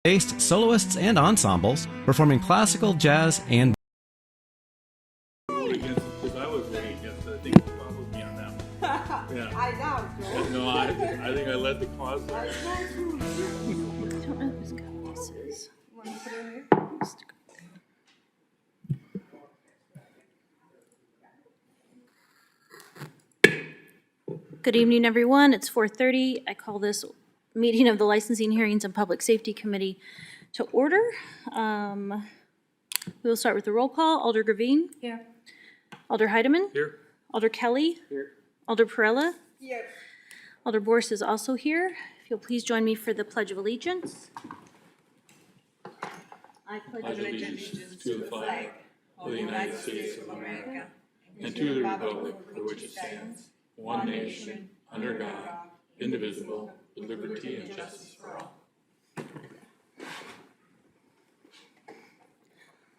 based soloists and ensembles performing classical, jazz, and Because I was way against it. I think the closet was me on that one. Yeah. I know, Joe. No, I think I led the closet. I told you. I don't know whose copy this is. Want to put it in here? Good evening, everyone. It's 4:30. I call this meeting of the Licensing, Hearings, and Public Safety Committee to order. We will start with the roll call. Alder Gravine. Here. Alder Heidemann. Here. Alder Kelly. Here. Alder Perella. Yes. Alder Borst is also here. If you'll please join me for the Pledge of Allegiance. I pledge Allegiance to the flag of the United States of America and to the republic for which it stands, one nation, under God, indivisible, with liberty and justice for all.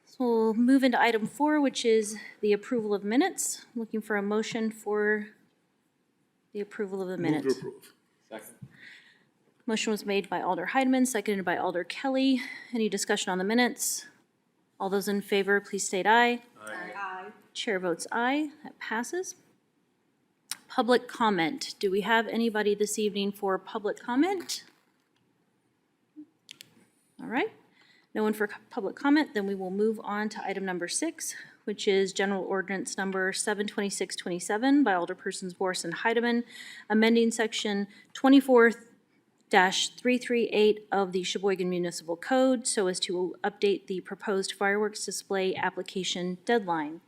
So we'll move into item 4, which is the approval of minutes. Looking for a motion for the approval of the minutes. Move to approve. Second. Motion was made by Alder Heidemann, seconded by Alder Kelly. Any discussion on the minutes? All those in favor, please state aye. Aye. Chair votes aye. That passes. Public comment. Do we have anybody this evening for public comment? All right. No one for public comment. Then we will move on to item number 6, which is General Ordinance Number 72627 by Alderpersons Borst and Heidemann, amending Section 24-338 of the Sheboygan Municipal Code so as to update the proposed fireworks display application deadline.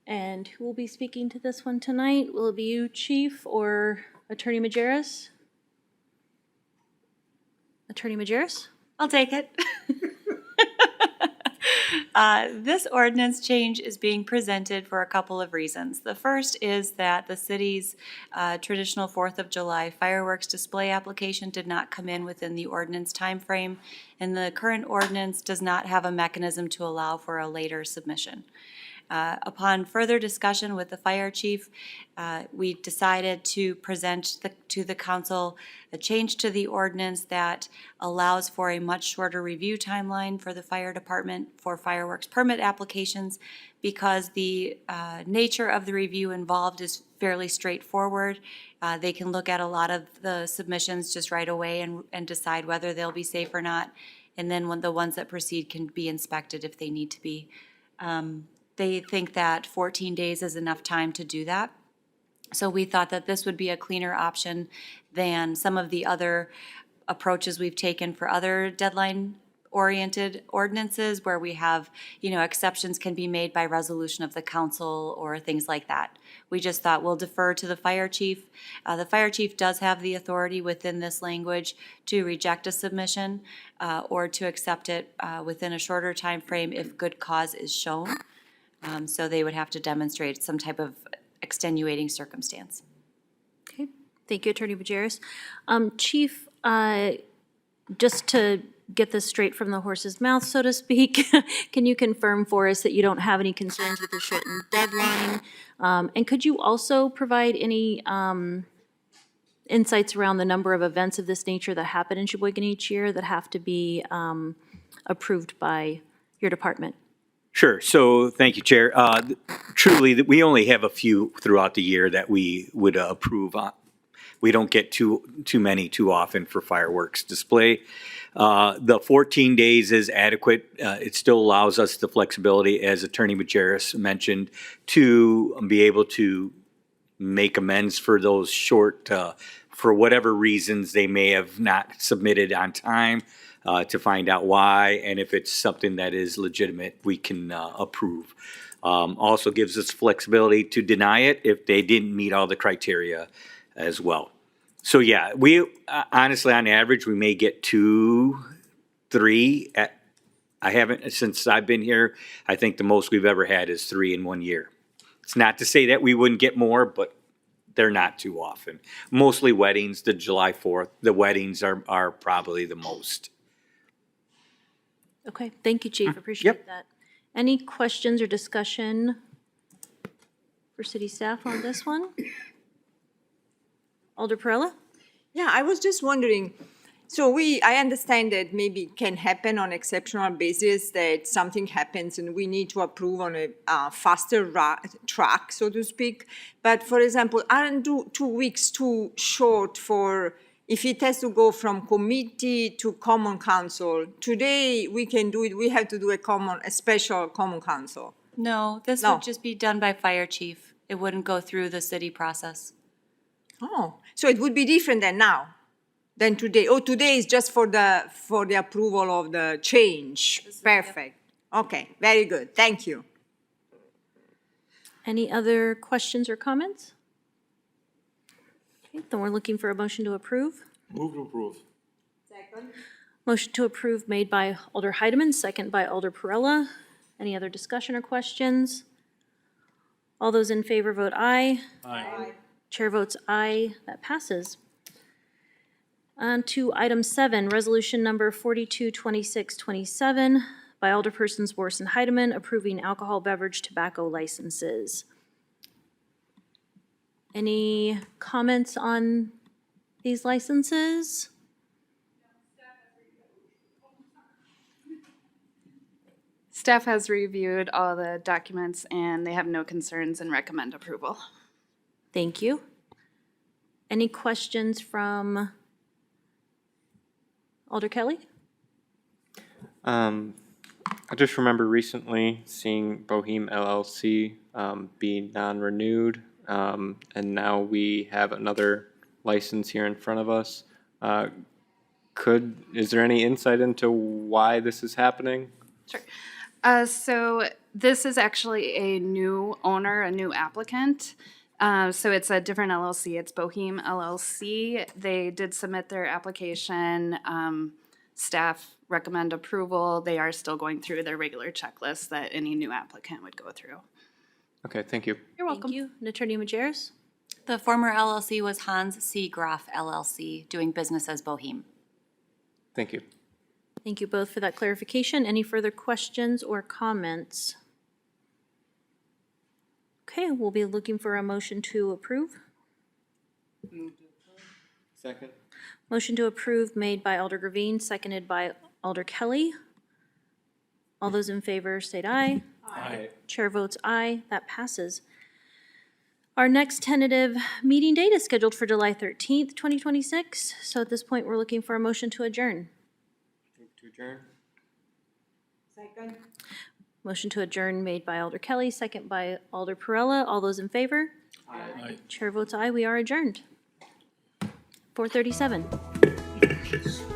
And who will be speaking to this one tonight? Will it be you, Chief, or Attorney Majerus? Attorney Majerus? I'll take it. This ordinance change is being presented for a couple of reasons. The first is that the city's traditional 4th of July fireworks display application did not come in within the ordinance timeframe, and the current ordinance does not have a mechanism to allow for a later submission. Upon further discussion with the fire chief, we decided to present to the council a change to the ordinance that allows for a much shorter review timeline for the fire department for fireworks permit applications, because the nature of the review involved is fairly straightforward. They can look at a lot of the submissions just right away and decide whether they'll be safe or not, and then when the ones that proceed can be inspected if they need to be. They think that 14 days is enough time to do that. So we thought that this would be a cleaner option than some of the other approaches we've taken for other deadline-oriented ordinances where we have, exceptions can be made by resolution of the council or things like that. We just thought we'll defer to the fire chief. The fire chief does have the authority within this language to reject a submission or to accept it within a shorter time frame if good cause is shown. So they would have to demonstrate some type of extenuating circumstance. Okay, thank you, Attorney Majerus. Chief, just to get this straight from the horse's mouth, so to speak, can you confirm for us that you don't have any concerns with the shortened deadline? And could you also provide any insights around the number of events of this nature that happen in Sheboygan each year that have to be approved by your department? Sure. So thank you, Chair. Truly, we only have a few throughout the year that we would approve on. We don't get too many too often for fireworks display. The 14 days is adequate. It still allows us the flexibility, as Attorney Majerus mentioned, to be able to make amends for those short, for whatever reasons they may have not submitted on time. To find out why, and if it's something that is legitimate, we can approve. Also gives us flexibility to deny it if they didn't meet all the criteria as well. So yeah, we honestly, on average, we may get 2, 3. I haven't, since I've been here, I think the most we've ever had is 3 in 1 year. It's not to say that we wouldn't get more, but they're not too often. Mostly weddings, the July 4th, the weddings are probably the most. Okay, thank you, Chief, appreciate that. Any questions or discussion for city staff on this one? Alder Perella? Yeah, I was just wondering, So I understand that maybe it can happen on exceptional basis that something happens and we need to approve on a faster track, so to speak. But for example, aren't 2 weeks too short for, if it has to go from committee to common council? Today, we can do it, we have to do a special common council. No, this No. would just be done by fire chief. It wouldn't go through the city process. Oh, so it would be different than now, than today. Oh, today is just for the approval of the change. Perfect. Okay, very good. Thank you. Any other questions or comments? Okay, then we're looking for a motion to approve. Move to approve. Motion to approve made by Alder Heidemann, second by Alder Perella. Any other discussion or questions? All those in favor vote aye. Aye. Chair votes aye. That passes. On to item 7, resolution number 422627 by Alderpersons Morse and Heidemann approving alcohol beverage tobacco licenses. Any comments on these licenses? Staff has reviewed all the documents and they have no concerns and recommend approval. Thank you. Any questions from Alder Kelly? I just remember recently seeing Bohem LLC be non-renewed, and now we have another license here in front of us. Is there any insight into why this is happening? Sure. So this is actually a new owner, a new applicant. So it's a different LLC. It's Bohem LLC. They did submit their application. Staff recommend approval. They are still going through their regular checklist that any new applicant would go through. Okay, thank you. You're welcome. Thank you. And Attorney Majerus? The former LLC was Hans C. Groff LLC, doing business as Bohem. Thank you. Thank you both for that clarification. Any further questions or comments? Okay, we'll be looking for a motion to approve. Second. Motion to approve made by Alder Gravine, seconded by Alder Kelly. All those in favor state aye. Aye. Chair votes aye. That passes. Our next tentative meeting date is scheduled for July 13th, 2026. So at this point, we're looking for a motion to adjourn. To adjourn. Second. Motion to adjourn made by Alder Kelly, second by Alder Perella. All those in favor? Aye. Chair votes aye. We are adjourned. 4:37.